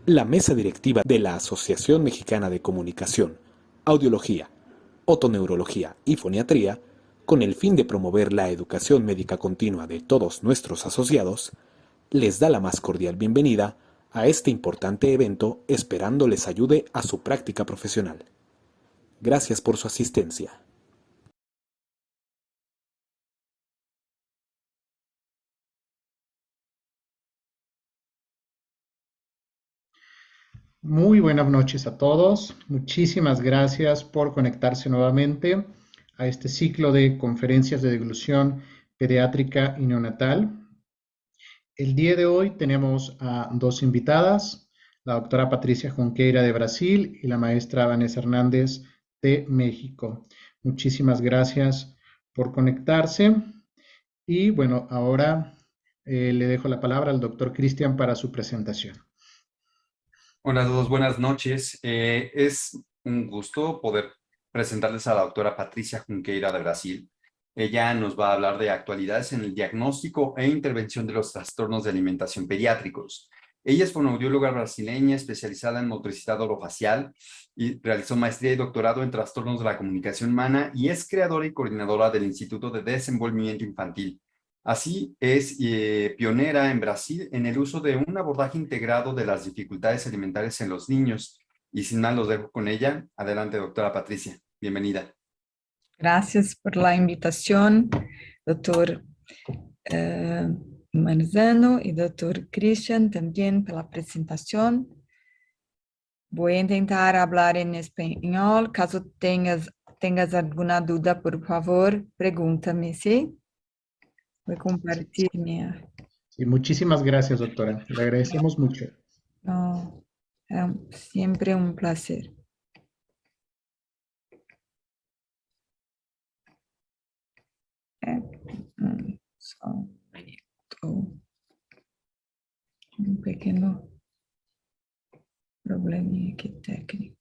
La mesa directiva de la Asociación Mexicana de Comunicación, Audiología, Otoneurología y Foniatría, con el fin de promover la educación médica continua de todos nuestros asociados, les da la más cordial bienvenida a este importante evento, esperando les ayude a su práctica profesional. Gracias por su asistencia. Muy buenas noches a todos. Muchísimas gracias por conectarse nuevamente a este ciclo de conferencias de deglución pediátrica y neonatal. El día de hoy tenemos a dos invitadas, la doctora Patricia Junqueira de Brasil y la maestra Vanessa Hernández de México. Muchísimas gracias por conectarse. Y bueno, ahora le dejo la palabra al doctor Cristian para su presentación. Hola a todos, buenas noches. Es un gusto poder presentarles a la doctora Patricia Junqueira de Brasil. Ella nos va a hablar de actualidades en el diagnóstico e intervención de los trastornos de alimentación pediátricos. Ella es fonoaudióloga brasileña especializada en motricidad orofacial y realizó maestría y doctorado en trastornos de la comunicación humana y es creadora y coordinadora del Instituto de Desenvolvimiento Infantil. Así es pionera en Brasil en el uso de un abordaje integrado de las dificultades alimentarias en los niños. Y sin más, los dejo con ella. Adelante, doctora Patricia. Bienvenida. Gracias por la invitación, doctor Marzano y doctor Christian, también por la presentación. Voy a intentar hablar en español. Caso tengas alguna duda, por favor, pregúntame, ¿sí? Voy a compartir minha... Sí, muchísimas gracias, doctora. Le agradecemos mucho. No, siempre un placer. Só um pequeno probleminha aqui técnico.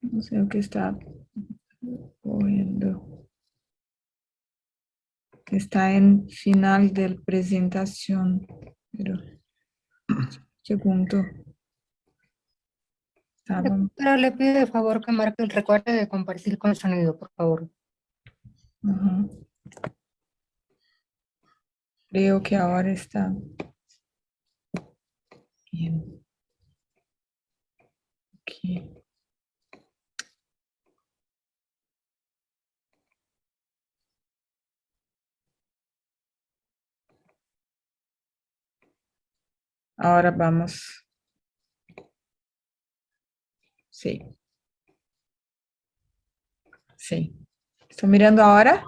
Não sei o que está ocorrendo. Está en final de presentación, pero segundo. Pero le pido de favor que marque el recuerde de compartir con sonido, por favor. Creo que ahora está bien. Aquí. Ahora vamos. Sí. Sí. ¿Estoy mirando ahora?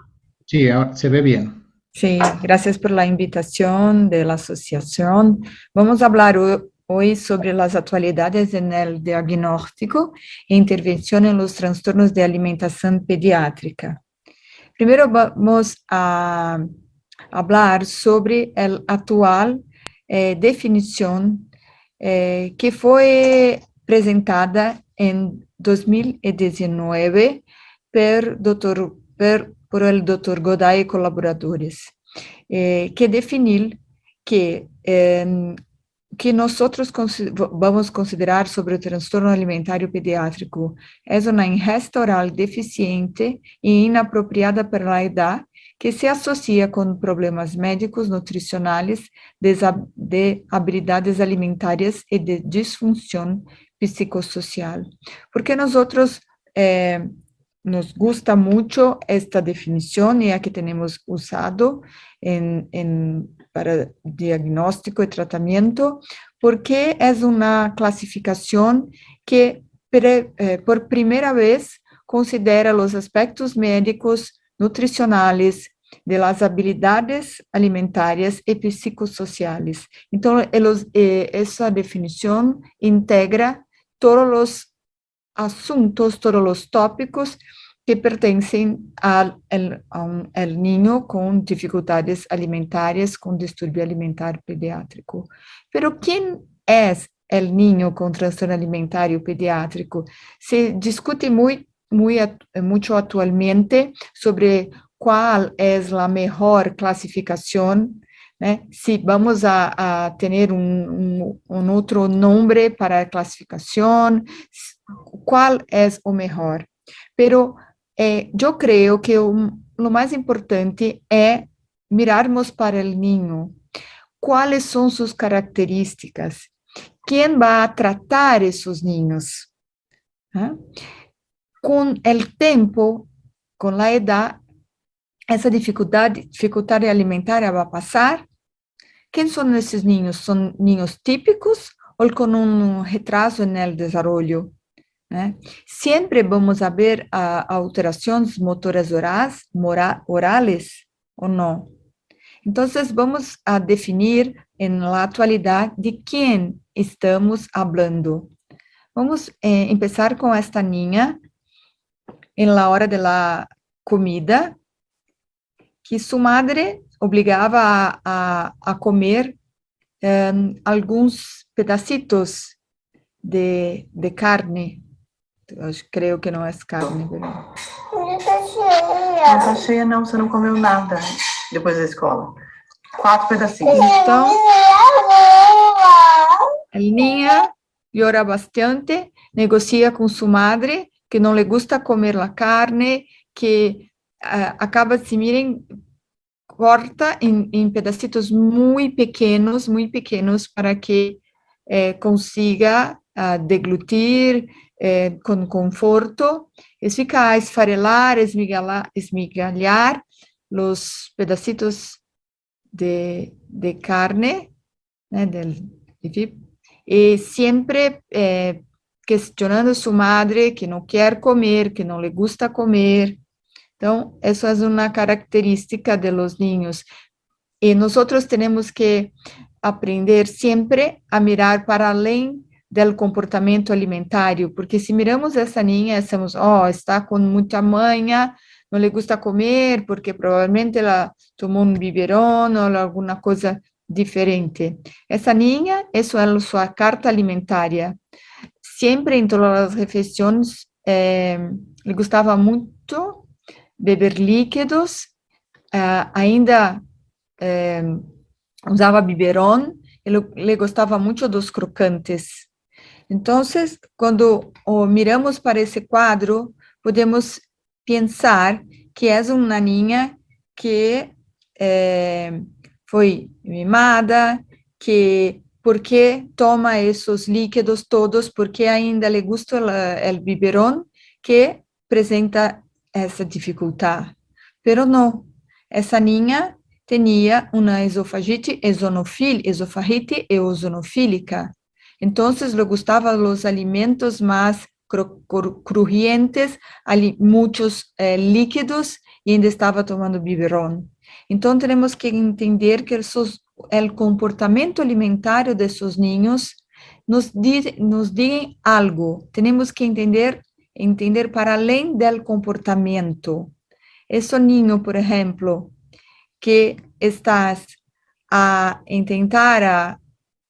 Sí, ahora se ve bien. Sí, gracias por la invitación de la asociación. Vamos a hablar hoy sobre las actualidades en el diagnóstico e intervención en los trastornos de alimentación pediátrica. Primero vamos a hablar sobre la actual definición que fue presentada en 2019 por el doctor Goday y colaboradores, que definir que nosotros vamos considerar sobre el trastorno alimentario pediátrico es una ingesta oral deficiente e inapropriada para la edad que se asocia con problemas médicos, nutricionales, de habilidades alimentarias y de disfunción psicosocial. Porque nosotros nos gusta mucho esta definición, ya que tenemos usado para diagnóstico y tratamiento, porque es una clasificación que por primera vez considera los aspectos médicos, nutricionales, de las habilidades alimentarias y psicosociales. Entonces, esa definición integra todos los asuntos, todos los tópicos que pertencem al niño con dificultades alimentarias, con disturbio alimentar pediátrico. Pero ¿quién es el niño con trastorno alimentario pediátrico? Se discute mucho actualmente sobre cuál es la mejor clasificación, ¿eh? Si vamos a tener un otro nombre para la clasificación, cuál es o mejor. Pero yo creo que lo más importante es mirarmos para el niño. ¿Cuáles son sus características? ¿Quién va a tratar esos niños? ¿Ah? Con el tiempo, con la edad, essa dificuldade alimentar vai passar. Quem são esses niños? ¿Son niños típicos o con un retraso en el desarrollo? Siempre vamos a ver alteraciones motoras orales o no. Entonces vamos a definir en la actualidad de quién estamos hablando. Vamos a empezar con esta niña en la hora de la comida, que su madre obligaba a comer alguns pedacitos de carne. Eu creio que não é carne. Não tá cheia não, você não comeu nada depois da escola. 4 pedacinhos. Então, a niña llora bastante, negocia com sua madre, que não le gusta comer a carne, que acaba se miren corta em pedacitos muito pequenos, para que consiga deglutir com conforto. Eles ficam a esfarelar, esmigalhar os pedacitos de carne, né, e sempre questionando sua madre, que não quer comer, que não le gusta comer. Então, essa é uma característica de los niños. E nós temos que aprender sempre a mirar para além do comportamento alimentário, porque se miramos essa niña, estamos, está com muita manha, não le gusta comer, porque provavelmente ela tomou um biberón ou alguma coisa diferente. Essa niña, isso é sua carta alimentária. Sempre em todas as refeições, lhe gostava muito beber líquidos, ainda usava biberón, ele gostava muito dos crocantes. Então, quando miramos para esse quadro, podemos pensar que é uma niña que foi mimada, que porque toma esses líquidos todos, porque ainda le gusta o biberón, que apresenta essa dificuldade. Pero não, essa niña tinha uma esofagite eosinofílica. Então, lhe gustavam os alimentos mais crujientes, muitos líquidos, e ainda estava tomando biberón. Então, temos que entender que o comportamento alimentar desses niños nos diz algo. Temos que entender para além do comportamento. Esse niño, por exemplo, que estás a tentar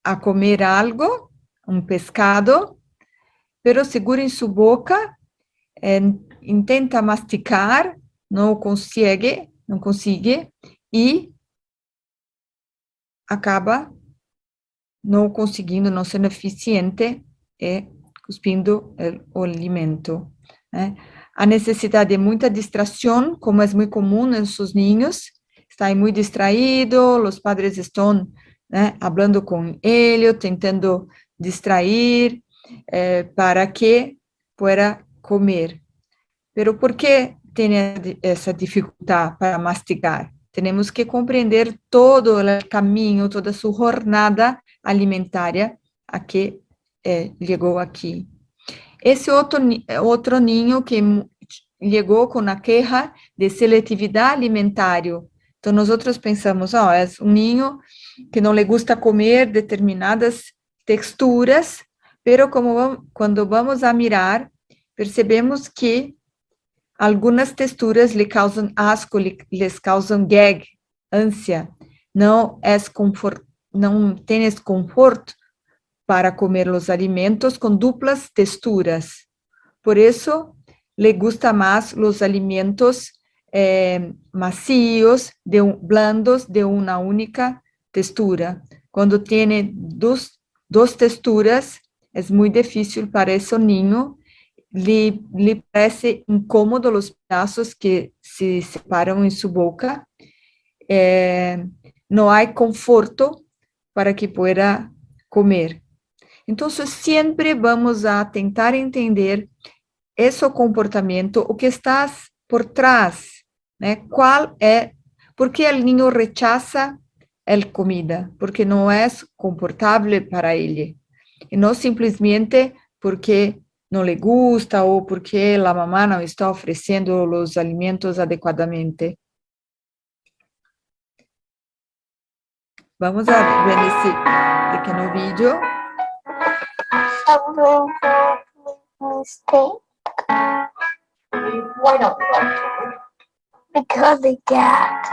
a comer algo, um pescado, pero segura em sua boca, intenta masticar, não consegue, e acaba não conseguindo, não sendo eficiente e cuspindo o alimento. A necessidade de muita distração, como é muito comum em seus niños, está muito distraído, os padres estão falando com ele, tentando distrair, para que pueda comer. Pero ¿por qué tiene essa dificuldade para mastigar? Temos que compreender todo o caminho, toda sua jornada alimentária a que chegou aqui. Esse outro niño que chegou com a queixa de seletividade alimentar. Então, nós pensamos, é um niño que não le gusta comer determinadas texturas, pero quando vamos a mirar, percebemos que Algunas texturas le causan asco, les causan gag, ânsia. Não tienes conforto para comer los alimentos con duplas texturas. Por eso le gusta más los alimentos macíos, blandos, de una única textura. Cuando tiene dos texturas, es muy difícil para ese niño. Le parece incómodo los pedazos que se separan en su boca. No hay conforto para que pueda comer. Entonces, siempre vamos a tentar entender esse comportamento, o que está por trás, né? Por que o niño rechaza a comida? Porque não é confortável para ele. E não simplesmente porque não lhe gusta ou porque a mamá não está oferecendo os alimentos adequadamente. Vamos a ver esse pequeno vídeo. Why don't you like to? Because the cat.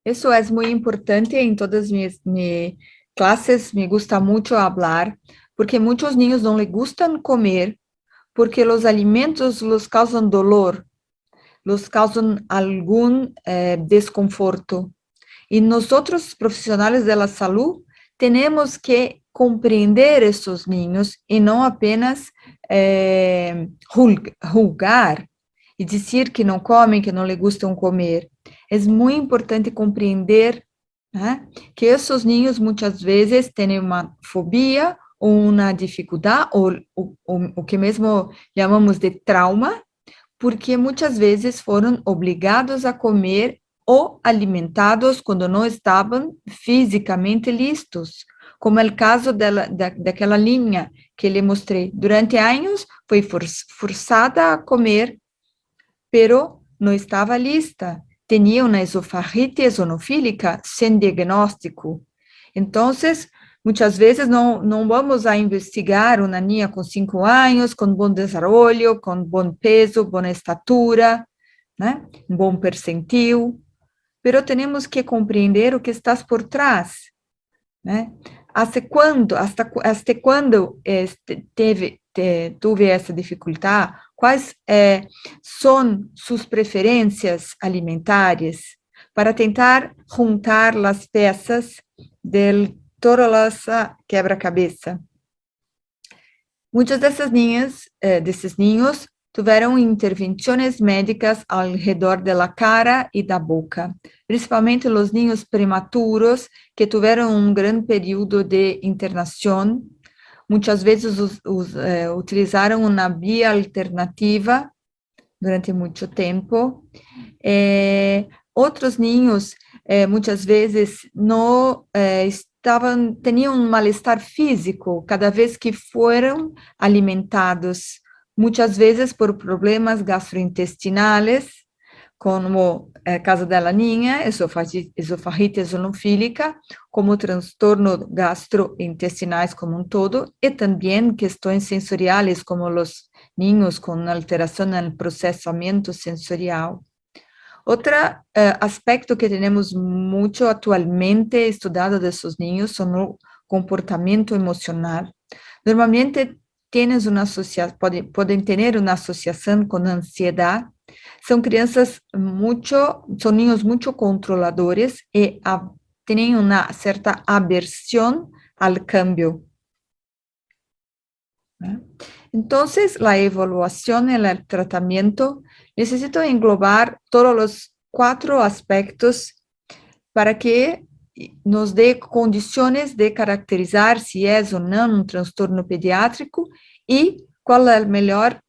Isso é muito importante em todas minhas classes, me gusta muito falar, porque muitos niños não lhes gustam comer, porque os alimentos los causam dolor, los causam algum desconforto. E nós, profissionais da saúde, temos que compreender esses niños e não apenas julgar e dizer que não comem, que não lhes gustam comer. É muito importante compreender que esses niños muitas vezes têm uma fobia ou uma dificuldade, ou o que mesmo chamamos de trauma, porque muitas vezes foram obrigados a comer ou alimentados quando não estavam fisicamente listos, como é o caso daquela linha que lhe mostrei. Durante anos foi forçada a comer, pero não estava lista. Tinha uma esofagitis eosinofílica sem diagnóstico. Então, muitas vezes não vamos a investigar uma niña com 5 anos, com bom desenvolvimento, com bom peso, boa estatura, né? Bom percentil, pero temos que compreender o que está por trás, né? Hasta quando tuve essa dificuldade? Quais são suas preferências alimentares? Para tentar juntar as peças de toda essa quebra-cabeça. Muitas dessas desses niños tiveram intervenções médicas ao redor da cara e da boca, principalmente os niños prematuros que tiveram um grande período de internação. Muitas vezes utilizaram uma via alternativa durante muito tempo. Outros niños, muitas vezes, não tinham um mal-estar físico cada vez que foram alimentados, muitas vezes por problemas gastrointestinais, como é caso da niña, esofagite eosinofílica, como transtorno gastrointestinais como todo, e também questões sensoriais, como os niños com alteração no processamento sensorial. Outro aspecto que temos muito atualmente estudado desses niños são o comportamento emocional. Normalmente podem ter uma associação com ansiedade. São são niños muito controladores e têm uma certa aversão ao cambio. Então, a evaluação e o tratamento necessitam englobar todos os 4 aspectos para que nos dê condições de caracterizar se é ou não um transtorno pediátrico e qual é a melhor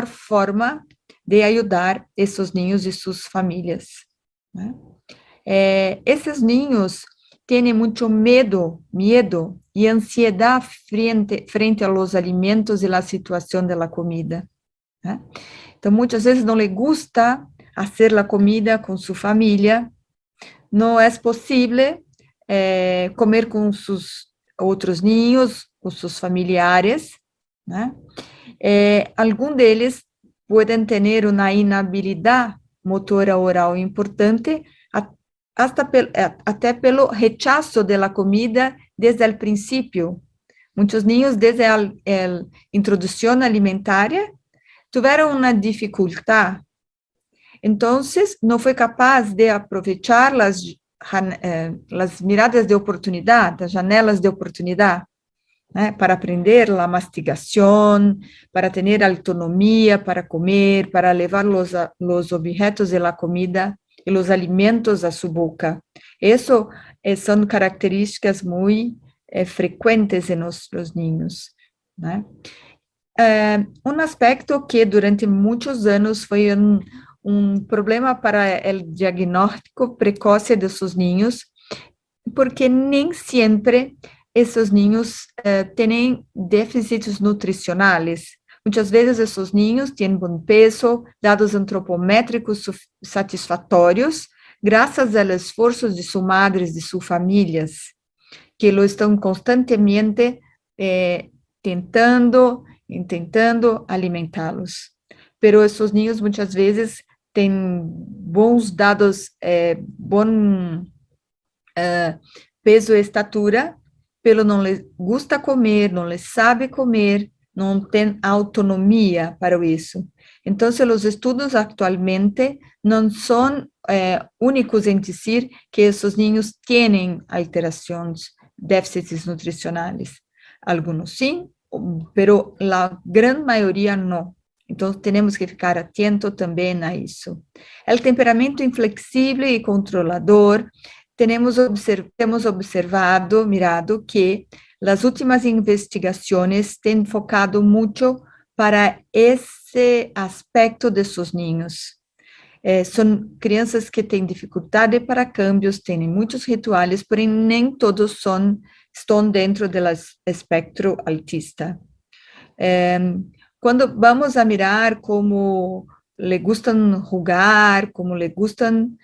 forma de ajudar esses niños e suas famílias. Esses niños têm muito medo e ansiedade frente aos alimentos e à situação da comida. Então, muitas vezes não lhe gusta fazer a comida com sua família, não é possível comer com seus outros ninhos, com seus familiares, né? Alguns deles podem ter uma inabilidade motora oral importante, até pelo rechazo da comida desde o princípio. Muitos niños, desde a introdução alimentaria, tiveram uma dificuldade. Então, não foi capaz de aproveitar as miradas de oportunidade, as janelas de oportunidade, né, para aprender a mastigação, para ter autonomia para comer, para levar os objetos de la comida e os alimentos a sua boca. Isso são características muito frequentes em los niños, né? Um aspecto que durante muitos anos foi um problema para o diagnóstico precoce de seus niños, porque nem sempre esses niños têm déficits nutricionais. Muitas vezes esses niños têm bom peso, dados antropométricos satisfatórios, graças aos esforços de suas madres, de suas famílias, que lo estão constantemente intentando alimentá-los. Pero esses niños muitas vezes têm bons dados, bom peso e estatura, pero não les gusta comer, não les sabe comer, não tem autonomia para isso. Então, os estudos atualmente não são únicos em dizer que esses niños têm alterações, déficits nutricionais. Alguns sim, pero a grande maioria não. Então, temos que ficar atento também a isso. O temperamento inflexível e controlador, temos mirado que as últimas investigações têm focado muito para esse aspecto de seus niños. São crianças que têm dificuldade para cambios, têm muitos rituais, porém nem todos estão dentro do espectro autista. Quando vamos a mirar como le gustam jogar, como le gustam,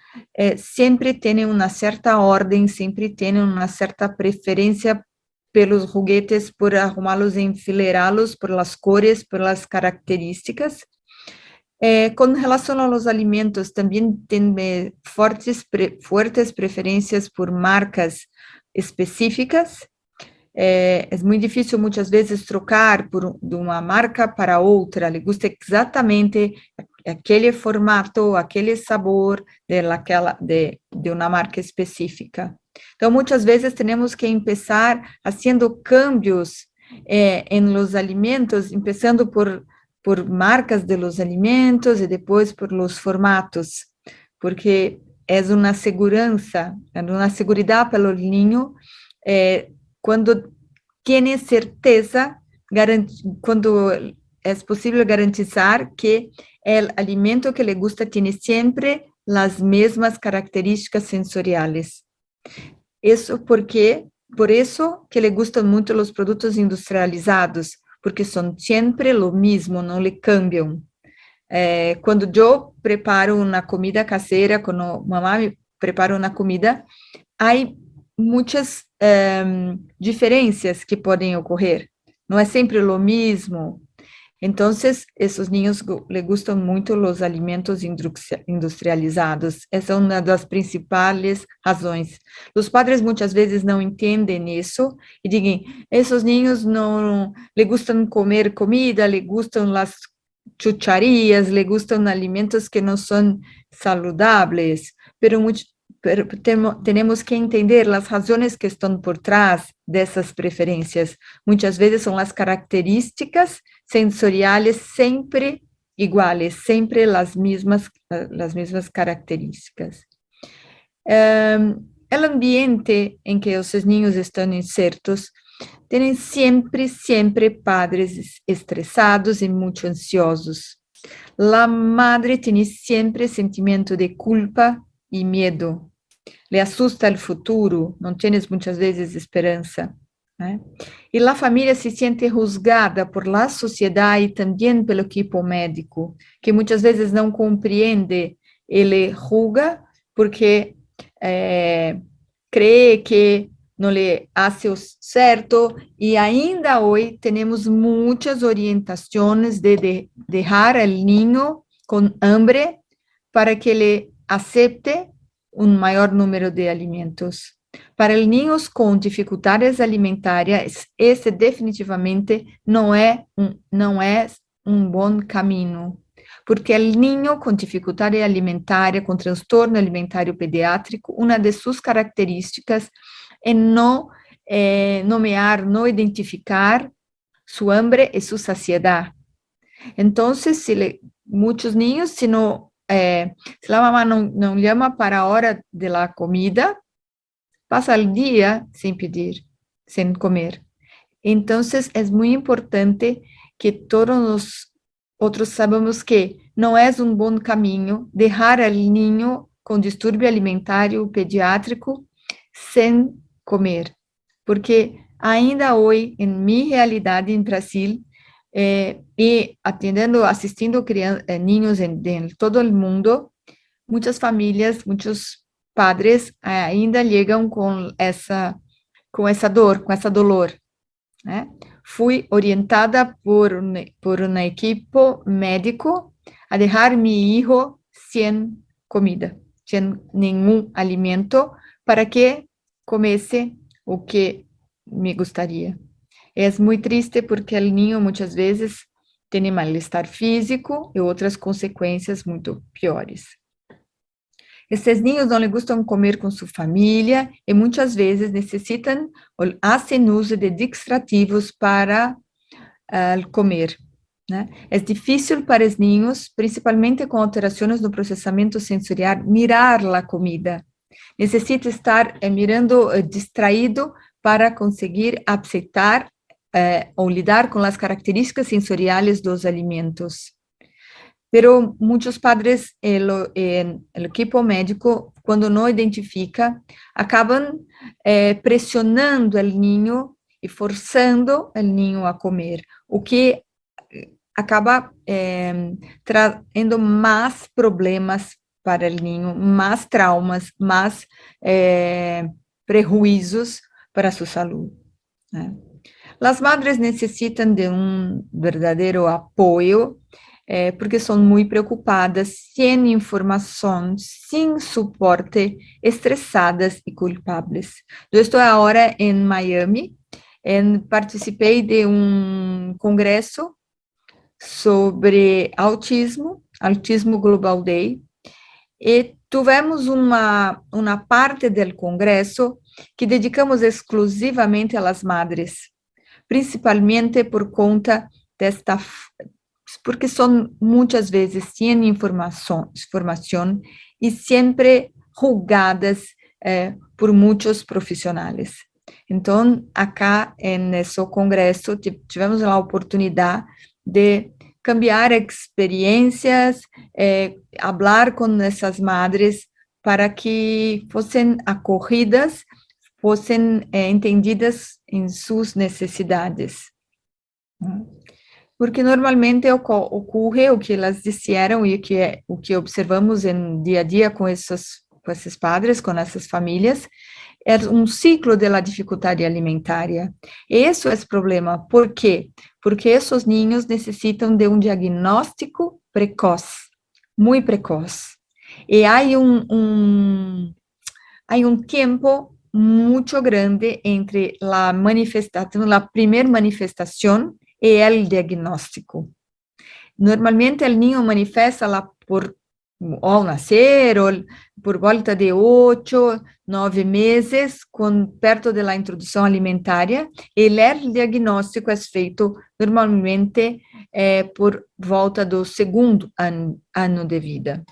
sempre tem uma certa ordem, sempre tem uma certa preferência pelos juguetes, por arrumá-los e enfileirá-los, por las cores, por las características. Com relação aos alimentos, também tem fortes preferências por marcas específicas. É muito difícil, muitas vezes, trocar de uma marca para outra. Ele gusta exatamente aquele formato, aquele sabor de uma marca específica. Então, muitas vezes, temos que começar fazendo cambios em los alimentos, começando por marcas de los alimentos e depois por los formatos, porque é uma segurança, uma seguridade para o niño, quando tem certeza, quando é possível garantizar que o alimento que lhe gusta tem sempre as mesmas características sensoriais. Por isso que lhe gustam muito os produtos industrializados, porque são sempre o mesmo, não lhe cambiam. Quando eu preparo uma comida caseira, quando mamãe prepara uma comida, há muitas diferenças que podem ocorrer. Não é sempre o mesmo. Então, esses niños le gustam muito os alimentos industrializados. Essa é uma das principais razões. Os padres muitas vezes não entendem isso e dizem, esses niños não le gustam comer comida, le gustam as chucharias, le gustam alimentos que não são saludáveis, temos que entender as razões que estão por trás dessas preferências. Muitas vezes são as características sensoriais sempre iguais, sempre as mesmas características. O ambiente em que os niños estão insertos tem sempre padres estressados e muito ansiosos. A madre tem sempre sentimento de culpa e medo. Le assusta o futuro, não tienes muitas vezes esperança, né? E a família se sente juzgada por la sociedade e também pelo equipo médico, que muitas vezes não compreende, ele julga porque cree que não lhe hace o certo, e ainda hoje temos muitas orientações de deixar o ninho com hambre para que ele acepte um maior número de alimentos. Para niños com dificuldades alimentares, esse definitivamente não é um bom caminho, porque o niño com dificuldade alimentar, com transtorno alimentar pediátrico, uma de suas características é não nomear, não identificar sua hambre e sua saciedade. Então, muitos niños, se a mamá não chama para a hora da comida, passa o dia sem pedir, sem comer. Então, é muito importante que todos nós outros sabemos que não é um bom caminho deixar o niño com distúrbio alimentar pediátrico sem comer, porque ainda hoje, em minha realidade em Brasil, e assistindo niños em todo o mundo, muitas famílias, muitos padres ainda chegam com essa dor, com essa dolor, né? Fui orientada por uma equipe médico a deixar meu filho sem comida, sem nenhum alimento, para que comesse o que me gostaria. É muito triste porque o niño muitas vezes tem mal-estar físico e outras consequências muito piores. Esses niños não lhe gostam comer com sua família e muitas vezes necessitam ou fazem uso de distrativos para comer, né? É difícil para os niños, principalmente com alterações no processamento sensorial, mirar a comida. Necessita estar mirando distraído para conseguir aceitar ou lidar com as características sensoriais dos alimentos. Pero muitos padres, o equipo médico, quando não identifica, acabam pressionando o niño e forçando o niño a comer, o que acaba trazendo mais problemas para o niño, mais traumas, mais prejuízos para sua saúde, né? As madres necessitam de verdadeiro apoio, porque são muito preocupadas, sem informação, sem suporte, estressadas e culpables. Eu estou agora em Miami, participei de congresso sobre autismo Global Day, e tivemos uma parte do congresso que dedicamos exclusivamente às madres, principalmente por conta porque são muitas vezes sem informação e sempre julgadas por muitos profissionais. Então, acá nesse congresso, tivemos a oportunidade de cambiar experiências, falar com essas madres para que fossem acolhidas, fossem entendidas em suas necessidades. Porque normalmente ocorre o que elas disseram e o que observamos em dia a dia com esses padres, com essas famílias, é um ciclo da dificuldade alimentar. Esse é o problema. Por quê? Porque esses niños necessitam de diagnóstico precoce, muito precoce. E há tempo muito grande entre a primeira manifestação e o diagnóstico. Normalmente, o niño manifesta ao nascer, ou por volta de 8, 9 meses, perto da introdução alimentar, e o diagnóstico é feito normalmente por volta do segundo ano de vida.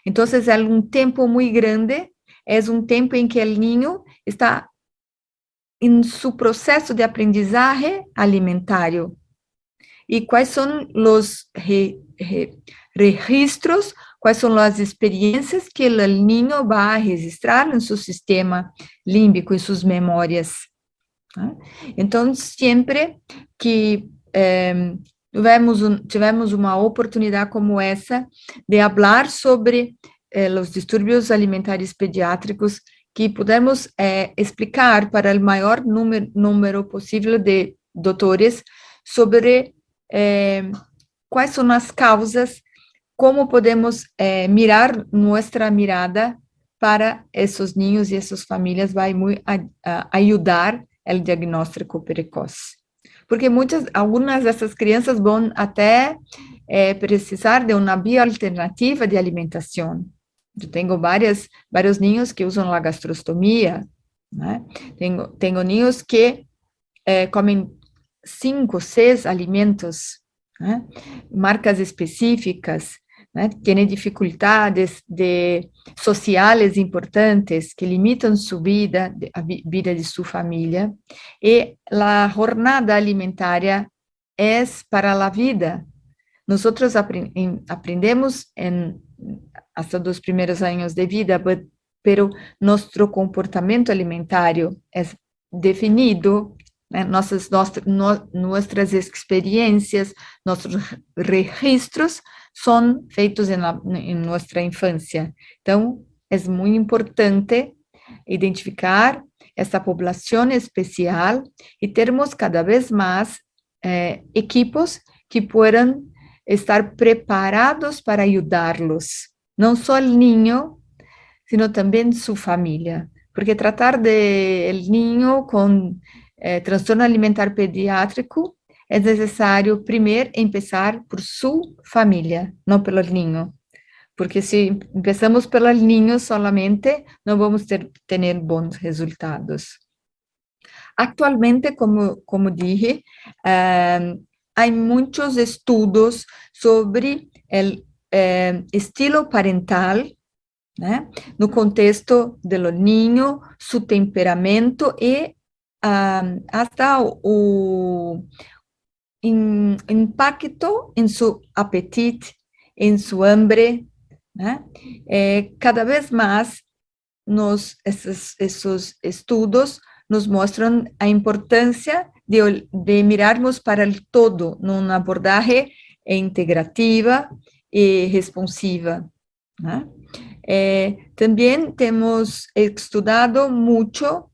Então, é um tempo muito grande, é um tempo em que o niño está em seu processo de aprendizagem alimentar. E quais são os registros, quais são as experiências que o niño vai registrar em seu sistema límbico, em suas memórias. Então, sempre que tivemos uma oportunidade como essa de falar sobre os distúrbios alimentares pediátricos, que pudermos explicar para o maior número possível de doutores sobre quais são as causas, como podemos mirar nossa mirada para esses ninhos e essas famílias, vai muito ajudar o diagnóstico precoce. Porque algumas dessas crianças vão até precisar de uma bioalternativa de alimentação. Eu tenho vários ninhos que usam a gastrostomia, né? Tenho ninhos que comem 5, 6 alimentos, né? Marcas específicas, né? Têm dificuldades sociais importantes que limitam sua vida, a vida de sua família, e a jornada alimentaria é para a vida. Nós aprendemos hasta dos primeiros anos de vida, pero nosso comportamento alimentario é definido, né? Nossas experiências, nossos registros são feitos em nossa infância. Então, é muito importante identificar essa população especial e termos cada vez mais equipos que possam estar preparados para ajudá-los, não só o ninho, sino também sua família, porque tratar de el niño com transtorno alimentar pediátrico é necessário primeiro começar por sua família, não pelo ninho, porque se começamos pelo ninho solamente, não vamos ter bons resultados. Actualmente, como dije, há muitos estudos sobre o estilo parental, né, no contexto do ninho, seu temperamento e até o impacto em seu apetite, em sua hambre, né? Cada vez mais esses estudos nos mostram a importância de mirarmos para o todo, numa abordagem integrativa e responsiva, né? Também temos estudado muito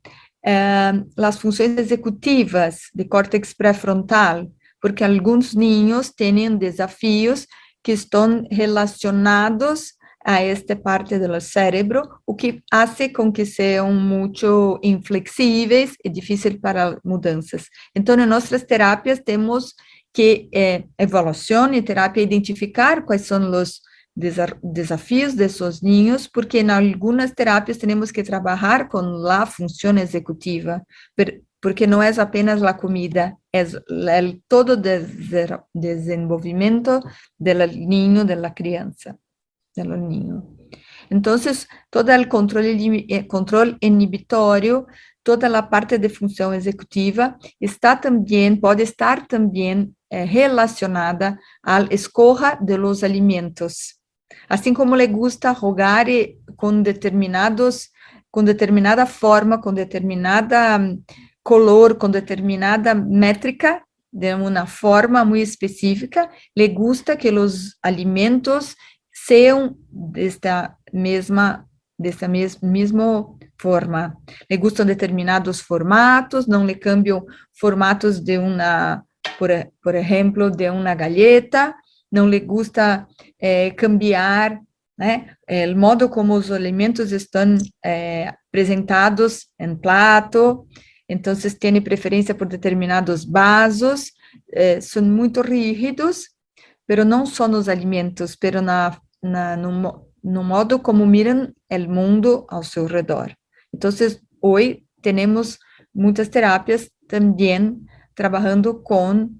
as funções executivas de córtex pré-frontal, porque alguns ninhos têm desafios que estão relacionados a esta parte do cérebro, o que faz com que sejam muito inflexíveis e difíceis para mudanças. Então, em nossas terapias, temos que avaliação e terapia identificar quais são os desafios desses ninhos, porque em algumas terapias temos que trabalhar com a função executiva, porque não é apenas a comida, é todo o desenvolvimento do ninho, da criança, do ninho. Então, todo o controle inibitório, toda a parte de função executiva pode estar também relacionada à escolha de los alimentos. Assim como le gusta jogar com determinada forma, com determinada color, com determinada métrica, de uma forma muito específica, le gusta que os alimentos sejam desta mesma forma. Le gustam determinados formatos, não le cambiam formatos de por exemplo, de uma galleta, não lhe gusta cambiar, né, o modo como os alimentos estão apresentados em prato, então tem preferência por determinados vasos, são muito rígidos, mas não só nos alimentos, mas no modo como miram o mundo ao seu redor. Então, hoje temos muitas terapias também trabalhando com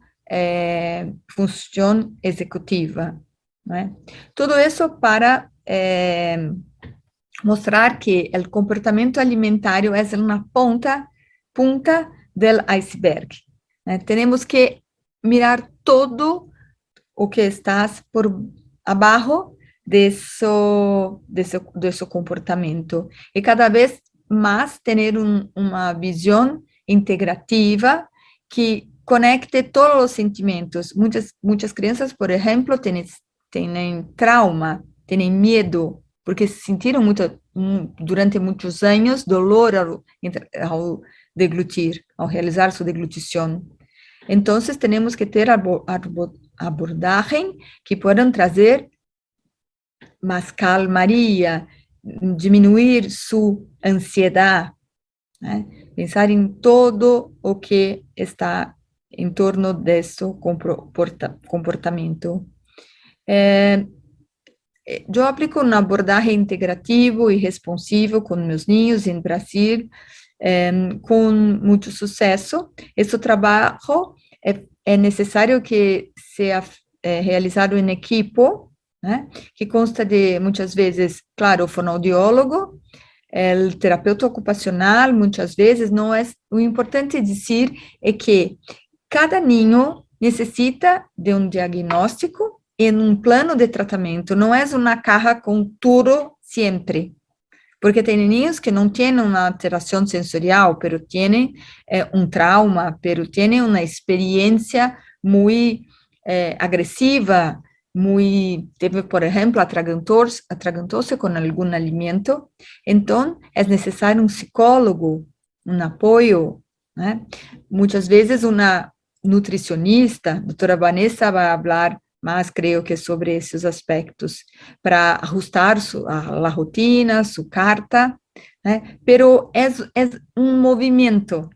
função executiva, né? Tudo isso para mostrar que o comportamento alimentário é uma punta do iceberg, né? Temos que mirar todo o que está por abaixo desse comportamento e cada vez mais ter uma visão integrativa que conecte todos os sentimentos. Muitas crianças, por exemplo, têm trauma, têm medo, porque sentiram durante muitos anos dolor ao deglutir, ao realizar sua deglutição. Então, temos que ter abordagem que possam trazer mais calmaria, diminuir sua ansiedade, né? Pensar em todo o que está em torno desse comportamento. Eu aplico uma abordagem integrativo e responsivo com meus ninhos em Brasil, com muito sucesso. Esse trabalho é necessário que seja realizado em equipo, né? Que consta de, muitas vezes, claro, o fonoaudiólogo, o terapeuta ocupacional, muitas vezes, não é... O importante dizer é que cada ninho necessita de um diagnóstico e um plano de tratamento, não é uma caja com tudo sempre. Porque tem ninhos que não têm uma alteração sensorial, pero têm um trauma, pero têm uma experiência muito agressiva, teve, por exemplo, atragantou-se com algum alimento, então é necessário um psicólogo, um apoio, né? Muitas vezes uma nutricionista, a doutora Vanessa vai falar mais, creio que sobre esses aspectos, para ajustar a rotina, sua carta, né? Pero é um movimento,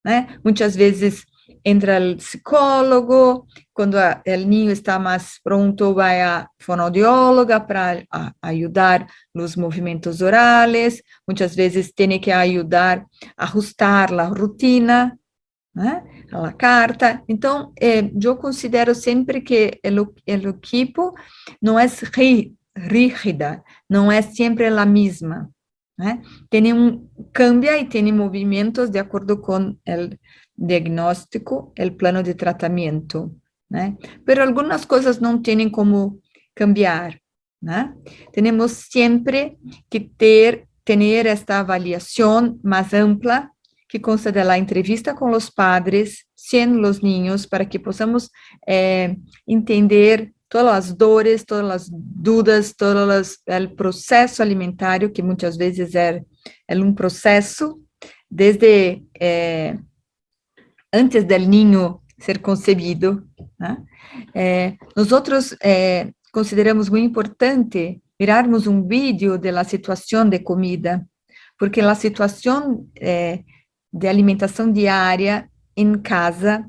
né? Muitas vezes entra o psicólogo, quando o ninho está mais pronto, vai a fonoaudióloga para ajudar nos movimentos orales, muitas vezes tem que ajudar a ajustar a rotina, né? A carta. Então, eu considero sempre que o equipo não é rígida, não é sempre a mesma, né? Cambia e tem movimentos de acordo com o diagnóstico, o plano de tratamento, né? Pero algumas coisas não têm como cambiar, né? Temos sempre que ter esta avaliação mais ampla, que consta da entrevista com os padres, sem os ninhos, para que possamos entender todas as dores, todas as dúvidas, todo o processo alimentar, que muitas vezes é um processo desde antes do ninho ser concebido, né? Nós consideramos muito importante mirarmos um vídeo da situação de comida, porque a situação de alimentação diária em casa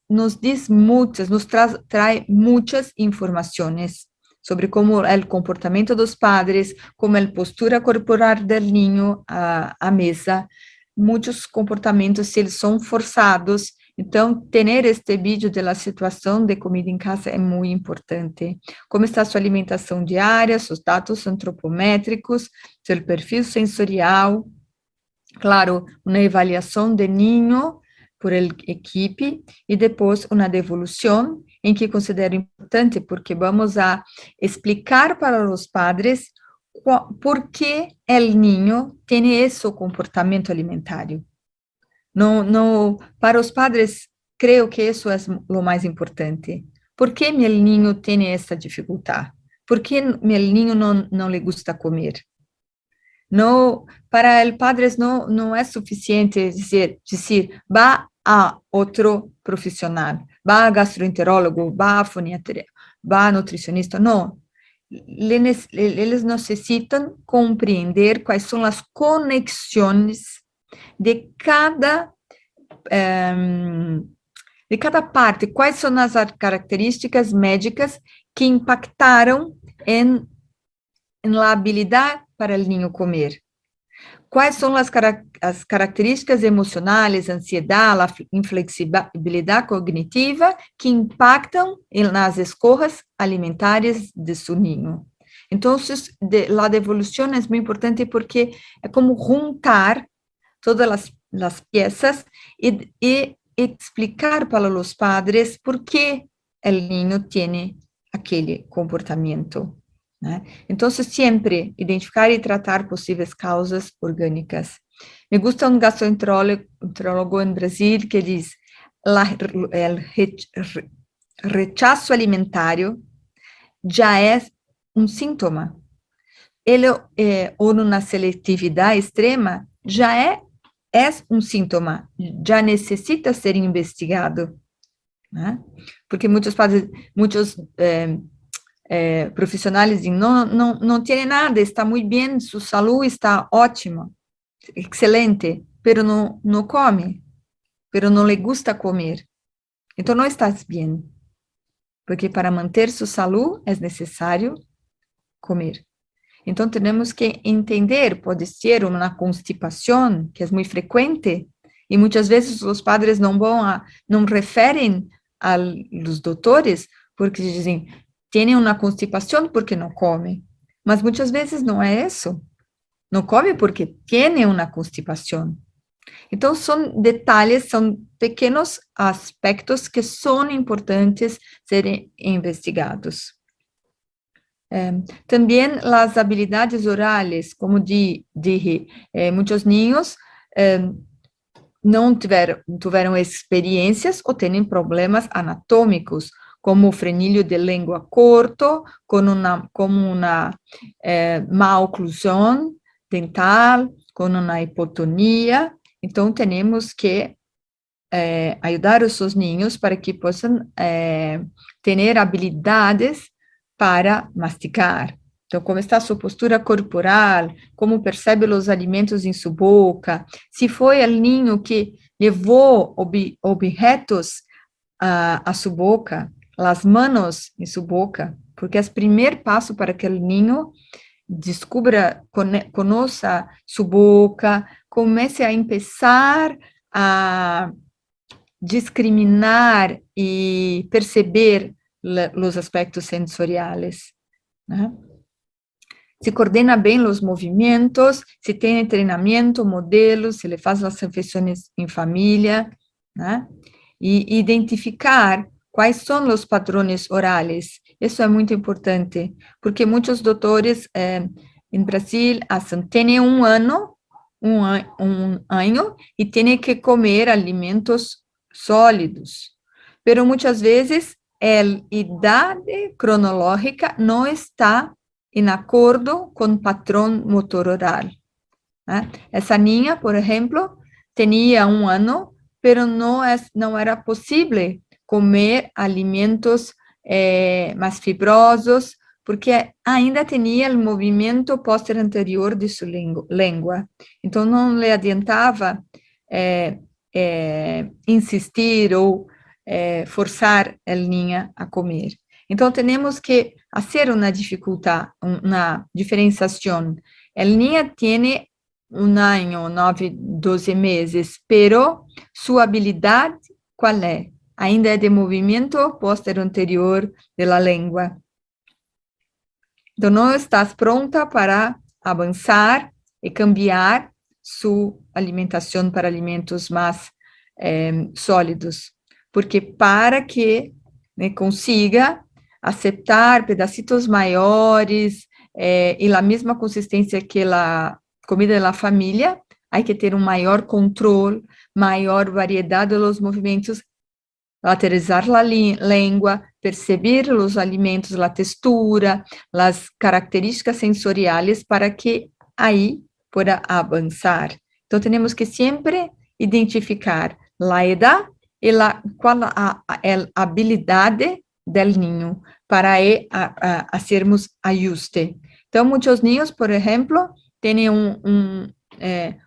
nos diz nos traz muitas informações sobre como é o comportamento dos padres, como é a postura corporal do ninho à mesa, muitos comportamentos, se eles são forçados. Então, ter este vídeo da situação de comida em casa é muito importante. Como está a sua alimentação diária, seus dados antropométricos, seu perfil sensorial. Claro, uma avaliação de ninho por equipe e depois uma devolução, em que considero importante porque vamos a explicar para os padres por que o ninho tem esse comportamento alimentar. Não, para os padres, creio que isso é o mais importante. Por que meu ninho tem essa dificuldade? Por que meu ninho não lhe gusta comer? Não, para os padres não é suficiente dizer, vá a outro profissional, vá a gastroenterólogo, vá a foniatria, vá a nutricionista. Não, eles necessitam compreender quais são as conexões de cada parte, quais são as características médicas que impactaram em la habilidade para o ninho comer. Quais são as características emocionais, ansiedade, a inflexibilidade cognitiva que impactam nas escolhas alimentares de seu ninho. Então, a devolução é muito importante porque é como juntar todas as peças e explicar para os padres por que o ninho tem aquele comportamento, né? Então, sempre identificar e tratar possíveis causas orgânicas. Me gusta um gastroenterólogo em Brasil que diz: o rechaço alimentar já é um sintoma. ele, ou numa seletividade extrema, já é um síntoma, já necessita ser investigado, né? Porque muitos padres, muitos profissionais dizem, não tem nada, está muito bem, sua saúde está ótima, excelente, pero não come, pero não lhe gusta comer. Então, não estás bem, porque para manter sua saúde é necessário comer. Então, temos que entender, pode ser uma constipação, que é muito frequente, e muitas vezes os padres não referem aos doutores, porque dizem, tem uma constipação porque não come. Mas muitas vezes não é isso. Não come porque tem uma constipação. Então, são detalhes, são pequenos aspectos que são importantes serem investigados. Também as habilidades orales, como dije, muitos niños não tiveram experiências ou têm problemas anatômicos, como o frenilho de língua corto, como uma má oclusão dental, com uma hipotonia. Então, temos que ajudar os seus ninhos para que possam ter habilidades para mastigar. Então, como está a sua postura corporal, como percebe os alimentos em sua boca, se foi o ninho que levou objetos a sua boca, as mãos em sua boca, porque é o primeiro passo para que o ninho descubra, conheça sua boca, comece a começar a discriminar e perceber os aspectos sensoriais, né? Se coordena bem os movimentos, se tem treinamento, modelos, se ele faz as refeições em família, né? E identificar quais são os padrões orais. Isso é muito importante, porque muitos doutores em Brasil têm um ano e têm que comer alimentos sólidos, pero muitas vezes a idade cronológica não está em acordo com o padrão motor oral, né? Essa niña, por exemplo, tinha um ano, pero não era possível comer alimentos mais fibrosos, porque ainda tinha o movimento posterior anterior de sua língua. Então, não lhe adiantava insistir ou forçar a niña a comer. Então, temos que fazer uma diferenciação. A niña tem 1 ano, 9, 12 meses, pero sua habilidade, qual é? Ainda é de movimento posterior anterior da língua. Então, não estás pronta para avançar e cambiar sua alimentação para alimentos mais sólidos, porque para que consiga aceitar pedacitos maiores e a mesma consistência que a comida da família, há que ter um maior controle, maior variedade dos movimentos, lateralizar a língua, perceber os alimentos, a textura, as características sensoriais para que aí pueda avançar. Então, temos que sempre identificar a idade e qual a habilidade do ninho para fazermos ajuste. Então, muitos ninhos, por exemplo, têm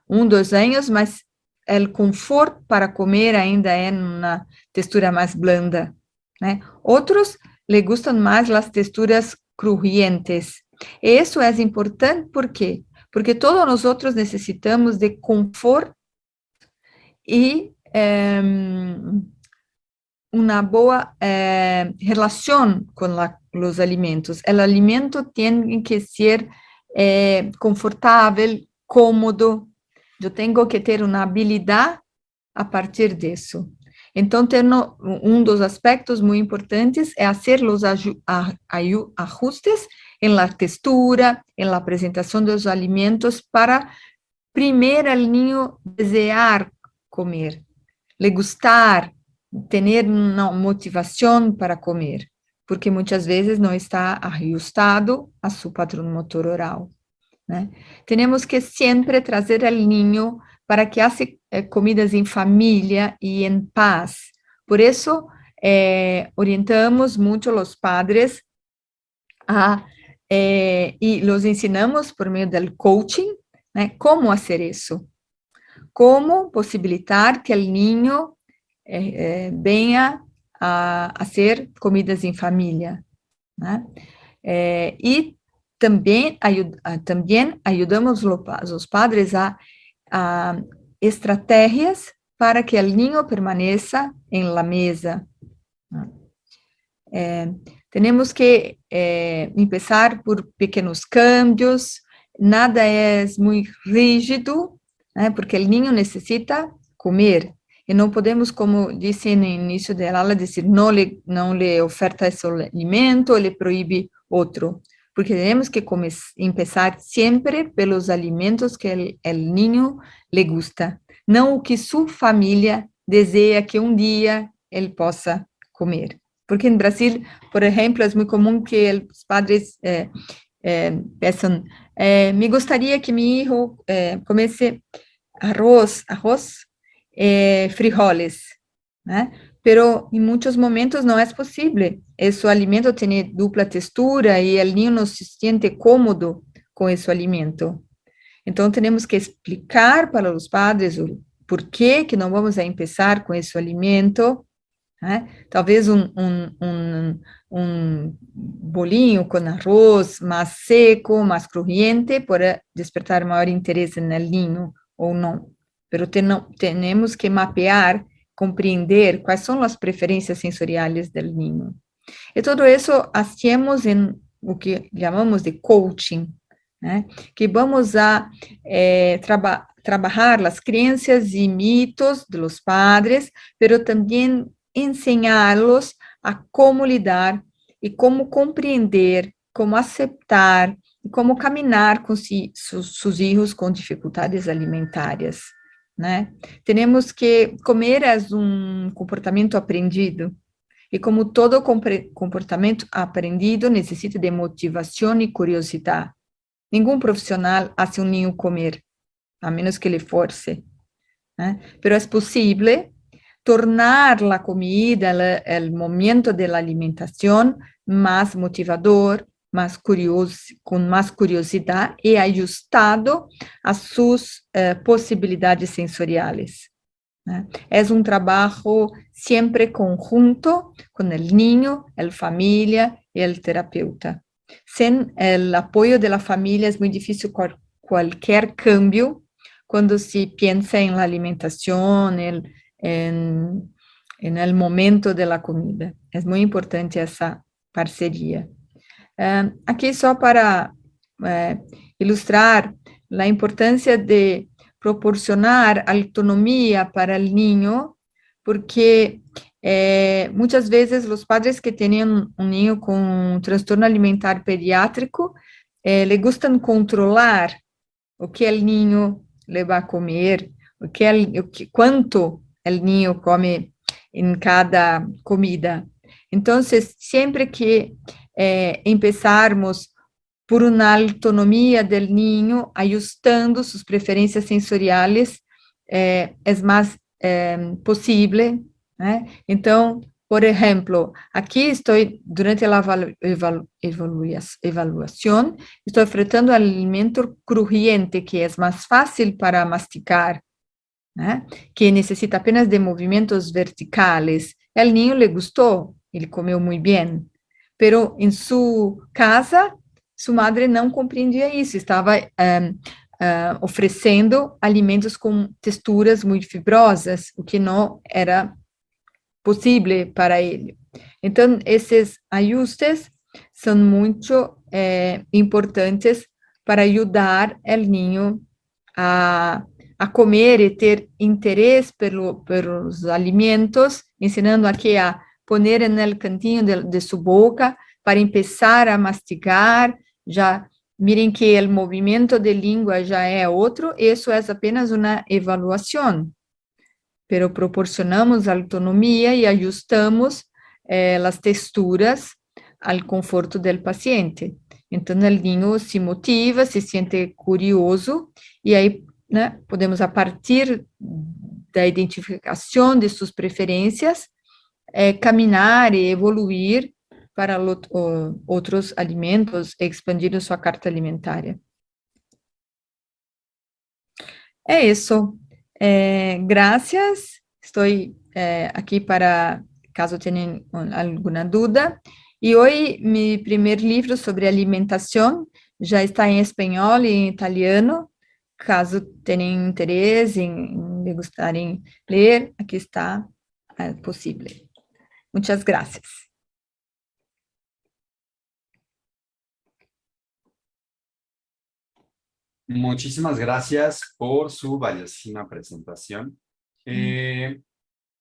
2 anos, mas o conforto para comer ainda é uma textura mais blanda, né? Outros lhe gustam mais as texturas crujientes. E isso é importante, por quê? Porque todos nós outros necessitamos de conforto e uma boa relação com os alimentos. O alimento tem que ser confortável, cômodo. Eu tenho que ter uma habilidade a partir disso. Então, dos aspectos muito importantes é fazer os ajustes em la textura, em la apresentação dos alimentos, para primeiro o niño desejar comer, le gustar, ter uma motivação para comer, porque muitas vezes não está ajustado a seu padrão motor oral. né? Temos que sempre trazer ao niño para que haça comidas em família e em paz. Por isso, orientamos muito os padres e los ensinamos por meio do coaching, né, como fazer isso. Como possibilitar que o niño venha a hacer comidas em família, né? E também ajudamos os padres a estratégias para que o niño permaneça em la mesa. Temos que começar por pequenos cambios, nada é muito rígido, né, porque o niño necessita comer, e não podemos, como disse no início da aula, dizer não lhe oferta esse alimento, ou lhe proíbe outro, porque temos que começar sempre pelos alimentos que o niño lhe gusta, não o que sua família deseja que um dia ele possa comer. Porque em Brasil, por exemplo, é muito comum que os padres peçam, me gostaria que meu filho comesse arroz, frijoles, né? Pero em muitos momentos não é possível. Esse alimento tem dupla textura e o niño não se sente cômodo com esse alimento. Então, temos que explicar para os padres o porquê que não vamos a começar com esse alimento, né? Talvez um bolinho com arroz mais seco, mais crujiente, para despertar maior interesse no niño, ou não. Mas temos que mapear, compreender quais são as preferências sensoriais do niño. E tudo isso hacemos em o que chamamos de coaching, né? Que vamos a trabalhar as crenças e mitos dos padres, pero também ensiná-los a como lidar e como compreender, como aceitar e como caminhar com seus filhos com dificuldades alimentares, né? Temos que comer é um comportamento aprendido, e como todo comportamento aprendido necessita de motivação e curiosidade. Nenhum profissional hace um niño comer, a menos que ele force, né? Pero é possível tornar a comida, o momento da alimentação, mais motivador, mais curioso, com mais curiosidade e ajustado às suas possibilidades sensoriais, né? É um trabalho sempre conjunto com o niño, a família e o terapeuta. Sem o apoio da família é muito difícil qualquer cambio quando se pensa em alimentação, no momento da comida. É muito importante essa parceria. Aqui só para ilustrar a importância de proporcionar autonomia para o niño, porque muitas vezes os padres que têm um niño com transtorno alimentar pediátrico le gustam controlar o que o niño le vai comer, quanto o niño come em cada comida. Então, sempre que empezarmos por uma autonomia do niño, ajustando suas preferências sensoriais, é mais possível, né? Então, por exemplo, aqui estou, durante a avaliação, estou oferecendo alimento crujiente, que é mais fácil para masticar, né? Que necessita apenas de movimentos verticais. O niño le gostou, ele comeu muito bem, pero em sua casa, sua madre não compreendia isso, estava oferecendo alimentos com texturas muito fibrosas, o que não era possível para ele. Então, esses ajustes são muito importantes para ajudar o niño a comer e ter interesse pelos alimentos, ensinando aqui a poner no cantinho de sua boca para começar a mastigar. Já miren que o movimento de língua já é outro, isso é apenas uma avaliação, pero proporcionamos autonomia e ajustamos as texturas ao conforto do paciente. Então, o niño se motiva, se sente curioso, e aí, né, podemos, a partir da identificação de suas preferências, caminhar e evoluir para outros alimentos, expandir sua carta alimentária. É isso. Gracias. Estou aqui para, caso tenham alguma dúvida. E hoje, meu primeiro livro sobre alimentação já está em espanhol e em italiano. Caso tenham interesse em degustarem ler, aqui está possível. Muchas gracias. Muchísimas gracias por su valiosísima presentación.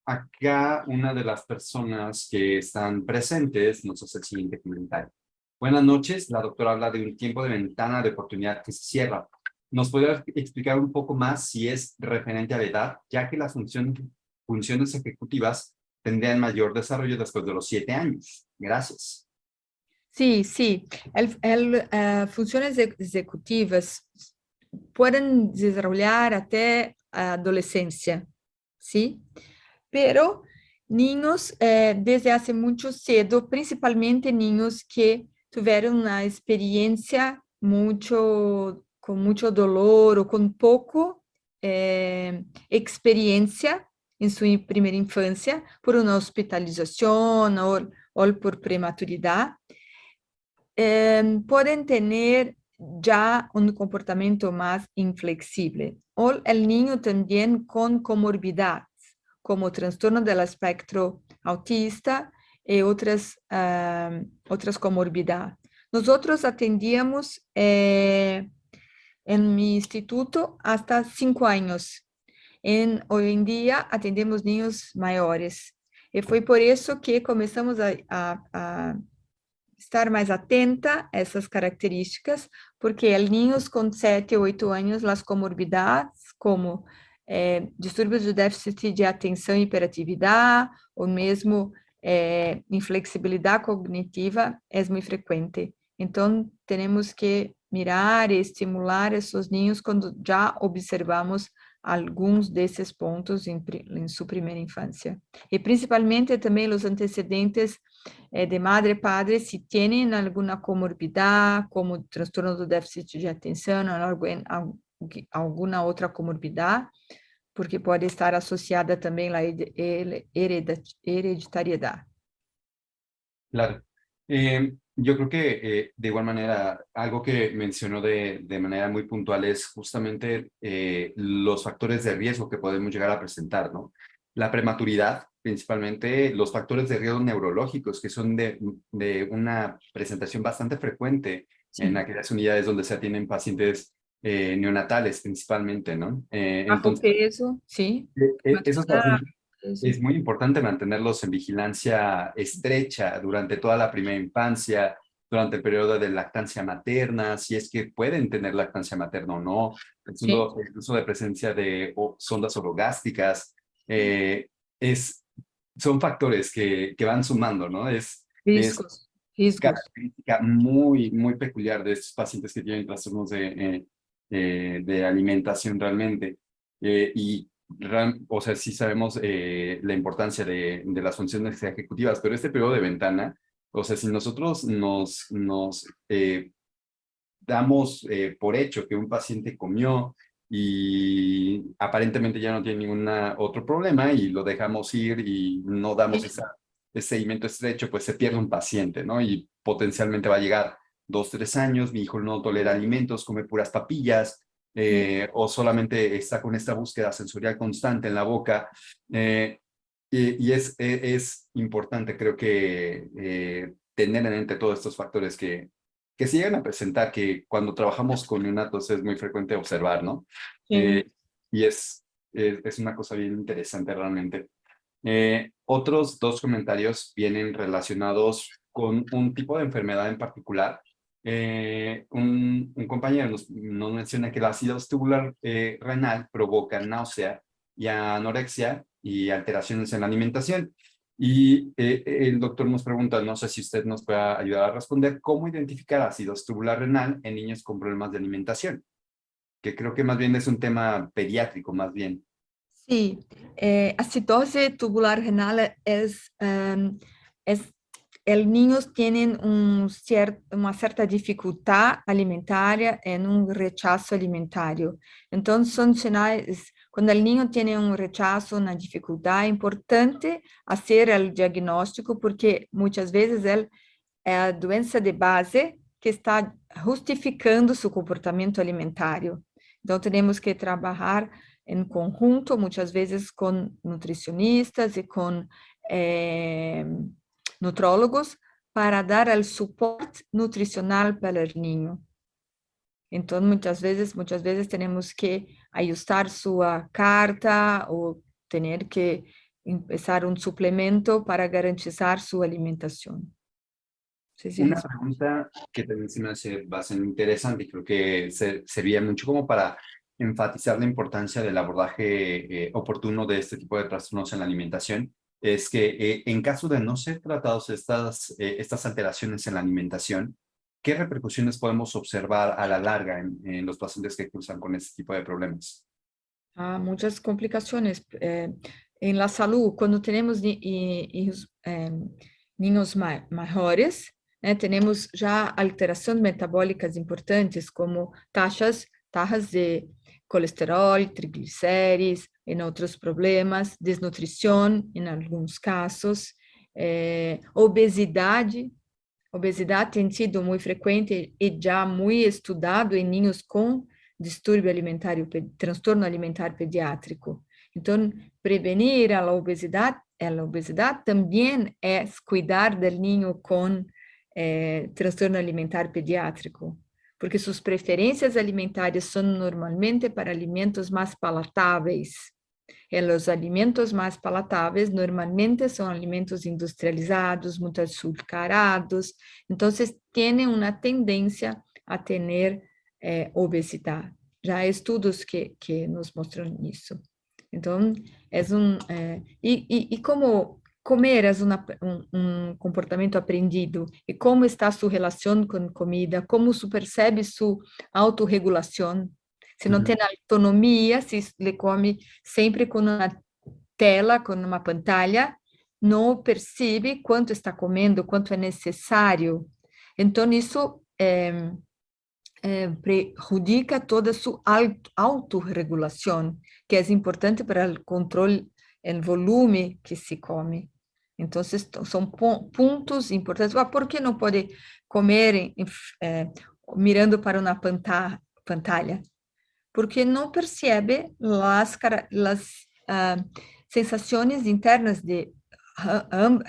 Acá una de las personas que están presentes nos hace el siguiente comentario. Buenas noches, la doctora habla de un tiempo de ventana de oportunidad que se cierra. ¿Nos podría explicar un poco más si es referente a la edad, ya que las funciones ejecutivas tendrían mayor desarrollo después de los 7 años? Gracias. Sí, sí. Funciones ejecutivas pueden desarrollar até a adolescência, ¿sí? Pero niños desde hace muito cedo, principalmente niños que tiveram uma experiência com muito dolor ou com pouco experiência em sua primeira infância, por uma hospitalização ou por prematuridade, podem ter já um comportamento mais inflexível. Ou o niño também com comorbidades, como transtorno do espectro autista e outras comorbidades. Nós atendíamos em meu instituto até 5 anos. Hoje em dia, atendemos niños maiores. E foi por isso que começamos a estar mais atenta a essas características, porque niños com 7 ou 8 anos, as comorbidades, como distúrbios de déficit de atenção e hiperatividade, ou mesmo inflexibilidade cognitiva, é muito frequente. Então, temos que mirar e estimular esses niños quando já observamos alguns desses pontos em sua primeira infância. E principalmente também os antecedentes de madre e padre, se têm alguma comorbidade, como transtorno do déficit de atenção ou alguma outra comorbidade, porque pode estar associada também à hereditariedade. Claro. Yo creo que de igual manera, algo que mencionó de manera muy puntual es justamente los factores de riesgo que podemos llegar a presentar, ¿no? La prematuridad, principalmente los factores de riesgo neurológicos, que son de una presentación bastante frecuente en aquellas unidades donde se atienden pacientes neonatales, principalmente, ¿no? Bajo peso, sí. Esos pacientes es muy importante mantenerlos en vigilancia estrecha durante toda la primera infancia, durante el periodo de lactancia materna, si es que pueden tener lactancia materna o no, el uso de presencia de sondas orogástricas, son factores que van sumando, ¿no? Riscos. Característica muy, muy peculiar de estos pacientes que tienen trastornos de alimentación realmente. O sea, sí sabemos la importancia de las funciones ejecutivas, pero este periodo de ventana, o sea, si nosotros nos damos por hecho que un paciente comió y aparentemente ya no tiene ningún otro problema y lo dejamos ir y no damos ese seguimiento estrecho, pues se pierde un paciente, ¿no? Y potencialmente va a llegar 2, 3 años, mi hijo no tolera alimentos, come puras papillas, o solamente está con esta búsqueda sensorial constante en la boca. Y es importante, creo que, tener en mente todos estos factores que se llegan a presentar, que cuando trabajamos con neonatos es muy frecuente observar, ¿no? Sí. Y es una cosa bien interesante realmente. Otros 2 comentarios vienen relacionados con un tipo de enfermedad en particular. Un compañero nos menciona que la acidosis tubular renal provoca náusea y anorexia y alteraciones en la alimentación. Y el doctor nos pregunta, no sé si usted nos puede ayudar a responder, ¿cómo identificar ácidos tubular renal en niños con problemas de alimentación? Que creo que más bien es un tema pediátrico, más bien. Sí, acidose tubular renal es el niños tienen una cierta dificultad alimentaria en un rechazo alimentario. Entonces, son sinais, cuando el niño tiene un rechazo, una dificultad, es importante hacer el diagnóstico porque muchas veces es la doença de base que está justificando su comportamiento alimentario. Entonces, tenemos que trabajar en conjunto, muchas veces con nutricionistas y con nutrólogos, para dar el soporte nutricional para el niño. Entonces, muchas veces tenemos que ajustar su carta o tener que empezar un suplemento para garantizar su alimentación. Sí, sí, Una pregunta que también se me hace bastante interesante y creo que serviría mucho como para enfatizar la importancia del abordaje oportuno de este tipo de trastornos en la alimentación, es que en caso de no ser tratados estas alteraciones en la alimentación, ¿qué repercusiones podemos observar a la larga en los pacientes que cursan con este tipo de problemas? muchas complicaciones en la salud. Cuando tenemos niños mayores, tenemos ya alteraciones metabólicas importantes como taxas de colesterol, triglicéridos, en otros problemas, desnutrición en algunos casos, obesidad. Obesidade tem sido muito frequente e já muito estudado em niños com distúrbio alimentar, transtorno alimentar pediátrico. Então, prevenir a obesidade também é cuidar do niño com transtorno alimentar pediátrico, porque suas preferências alimentares são normalmente para alimentos mais palatáveis. Os alimentos mais palatáveis normalmente são alimentos industrializados, muito açucarados, então têm uma tendência a ter obesidade. Já há estudos que nos mostram isso. Então, como comer é um comportamento aprendido, e como está sua relação com comida, como se percebe sua autorregulação. Se não tem autonomia, se le come sempre com uma tela, com uma pantalla, não percebe quanto está comendo, quanto é necessário. Então, isso prejudica toda a sua autorregulação, que é importante para o controle do volume que se come. Então, são pontos importantes. Por que não pode comer mirando para uma pantalla? Porque não percebe as sensações internas de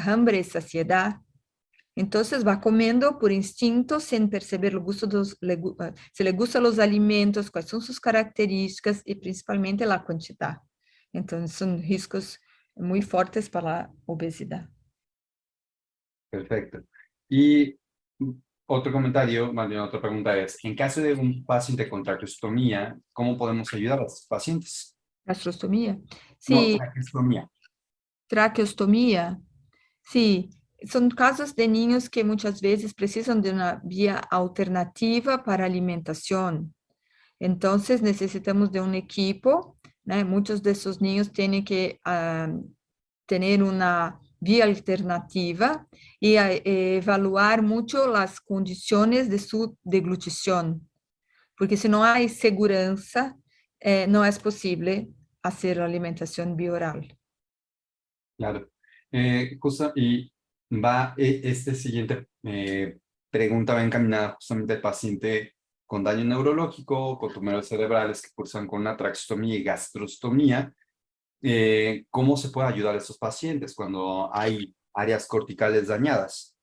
hambre e saciedade. Então, vai comendo por instinto, sem perceber o gosto se lhe gustam os alimentos, quais são suas características e principalmente a quantidade. Então, são riscos muito fortes para a obesidade. Perfecto. Y otro comentario, más bien otra pregunta es, en caso de un paciente con traqueostomía, ¿cómo podemos ayudar a estos pacientes? Gastrostomia? No, Sí, traqueostomía. traqueostomia, sí. São casos de niños que muitas vezes precisam de uma via alternativa para alimentação. Então, necessitamos de um equipo, né? Muitos desses niños têm que ter uma via alternativa e evaluar muito as condições de sua deglutição, porque se não há segurança, não é possível fazer a alimentação bioral. Claro. Y este siguiente pregunta va encaminada justamente al paciente con daño neurológico, con tumores cerebrales que cursan con una traqueostomía y gastrostomía. ¿Cómo se puede ayudar a estos pacientes cuando hay áreas corticales dañadas?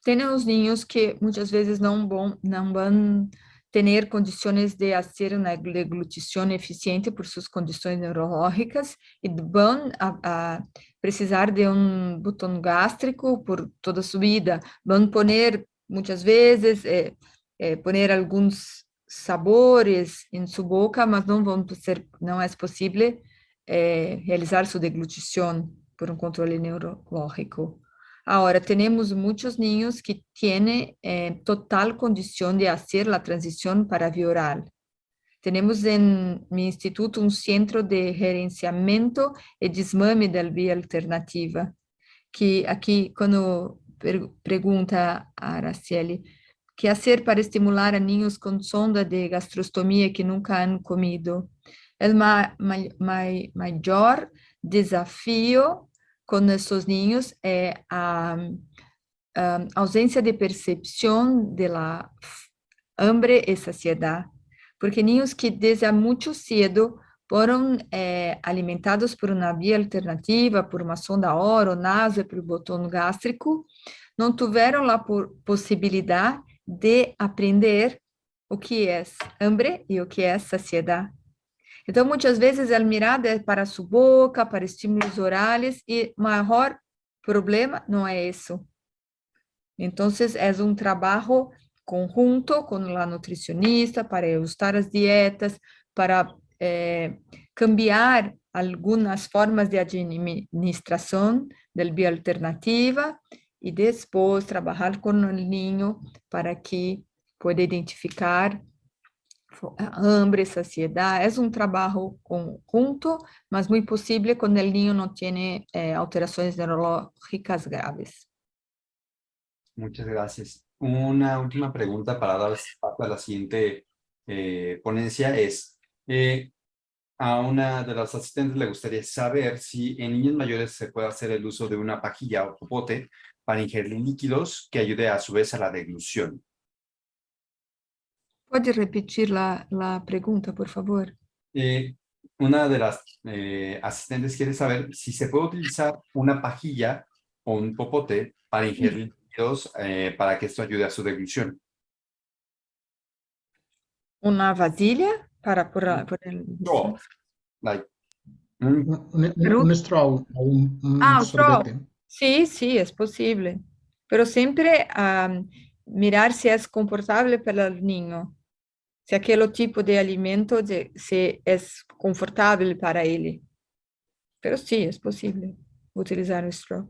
Tem os niños que muitas vezes não vão ter condições de fazer uma deglutição eficiente por suas condições neurológicas e vão precisar de um botão gástrico por toda a sua vida. Vão poner, muitas vezes, poner alguns sabores em sua boca, mas não é possível realizar sua deglutição. por un control neurológico. Ahora, tenemos muchos niños que tienen total condición de hacer la transición para vía oral. Tenemos en mi instituto un centro de gerenciamiento y desmame de la vía alternativa, que aquí cuando pregunta a Araceli, ¿qué hacer para estimular a niños con sonda de gastrostomía que nunca han comido? El mayor desafío con estos niños es ausência de percepção de la hambre e saciedade, porque niños que desde muito cedo foram alimentados por uma via alternativa, por uma sonda oro-naso, por botão gástrico, não tiveram a possibilidade de aprender o que é hambre e o que é saciedade. Então, muitas vezes, a mirada é para sua boca, para estímulos orais, e o maior problema não é isso. Então, é um trabalho conjunto com a nutricionista para ajustar as dietas, para cambiar algumas formas de administração da via alternativa e depois trabalhar com o niño para que pueda identificar hambre, saciedade. É um trabalho conjunto, mas muito possível quando o niño não tem alterações neurológicas graves. Muchas gracias. Una última pregunta para dar paso a la siguiente ponencia es, a una de las asistentes le gustaría saber si en niños mayores se puede hacer el uso de una pajilla o popote para ingerir líquidos que ayude a su vez a la deglución. Pode repetir la pregunta, por favor? Una de las asistentes quiere saber si se puede utilizar una pajilla o un popote para ingerir líquidos para que esto ayude a su deglución. Una vasilha para por el... Straw, like, Un straw o un straw. sorbete. Sí, es posible. Pero siempre mirar si es confortable para el niño. Si aquel tipo de alimento si es confortable para él. Pero sí, es posible utilizar el straw.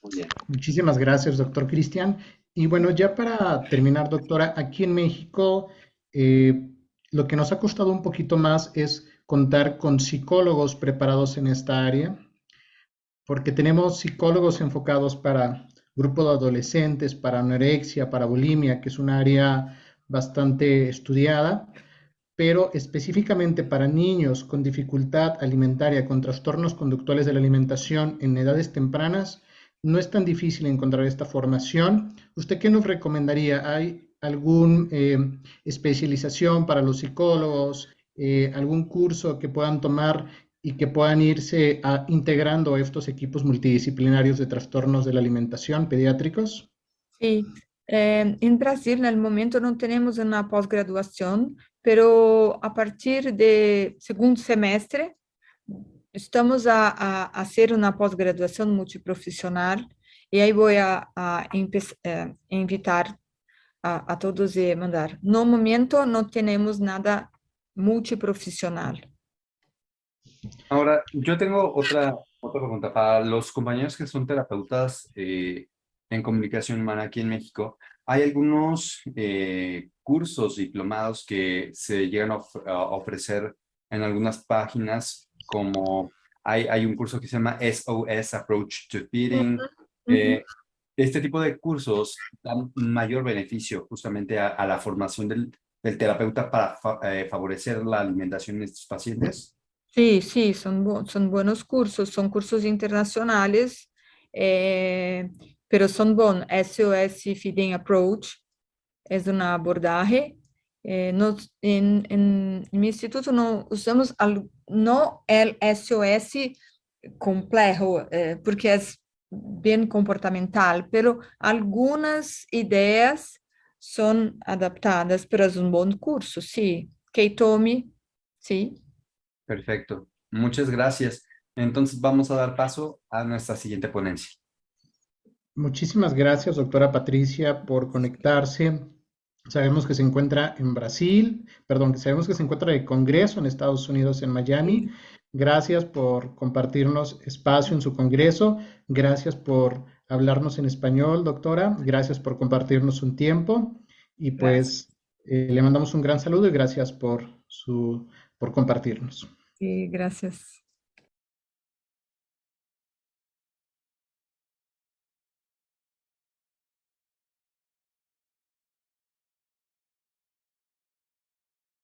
muy bien. Muchísimas gracias, doctor Cristian. Y bueno, ya para terminar, doctora, aquí en México lo que nos ha costado un poquito más es contar con psicólogos preparados en esta área, porque tenemos psicólogos enfocados para grupo de adolescentes, para anorexia, para bulimia, que es un área bastante estudiada, pero específicamente para niños con dificultad alimentaria, con trastornos conductuales de la alimentación en edades tempranas, no es tan difícil encontrar esta formación. ¿Usted qué nos recomendaría? ¿Hay alguna especialización para los psicólogos, algún curso que puedan tomar y que puedan irse integrando a estos equipos multidisciplinarios de trastornos de la alimentación pediátricos? Sí, en Brasil en el momento no tenemos una posgraduación, pero a partir de segundo semestre estamos a hacer una posgraduación multiprofesional y ahí voy a invitar a todos y mandar. No momento no tenemos nada multiprofesional. Ahora, yo tengo otra pregunta. Para los compañeros que son terapeutas en comunicación humana aquí en México, hay algunos cursos diplomados que se llegan a ofrecer en algunas páginas, como hay un curso que se llama SOS, Approach to Feeding. Este tipo de cursos dan mayor beneficio justamente a la formación del terapeuta para favorecer la alimentación en estos pacientes. Sí, son buenos cursos, son cursos internacionales, pero son buenos. SOS Feeding Approach es una abordaje. En mi instituto no usamos no el SOS complejo, porque es bien comportamental, pero algunas ideas son adaptadas, pero es un buen curso, sí. Keitomi, sí. Perfecto, muchas gracias. Entonces vamos a dar paso a nuestra siguiente ponencia. Muchísimas gracias, doctora Patricia, por conectarse. Sabemos que se encuentra en Brasil, perdón, sabemos que se encuentra de congreso en Estados Unidos, en Miami, Gracias por compartirnos espacio en su congreso. Gracias por hablarnos en español, doctora. Gracias por compartirnos un tiempo. Y pues le mandamos un gran saludo y gracias por compartirnos. Sí, gracias.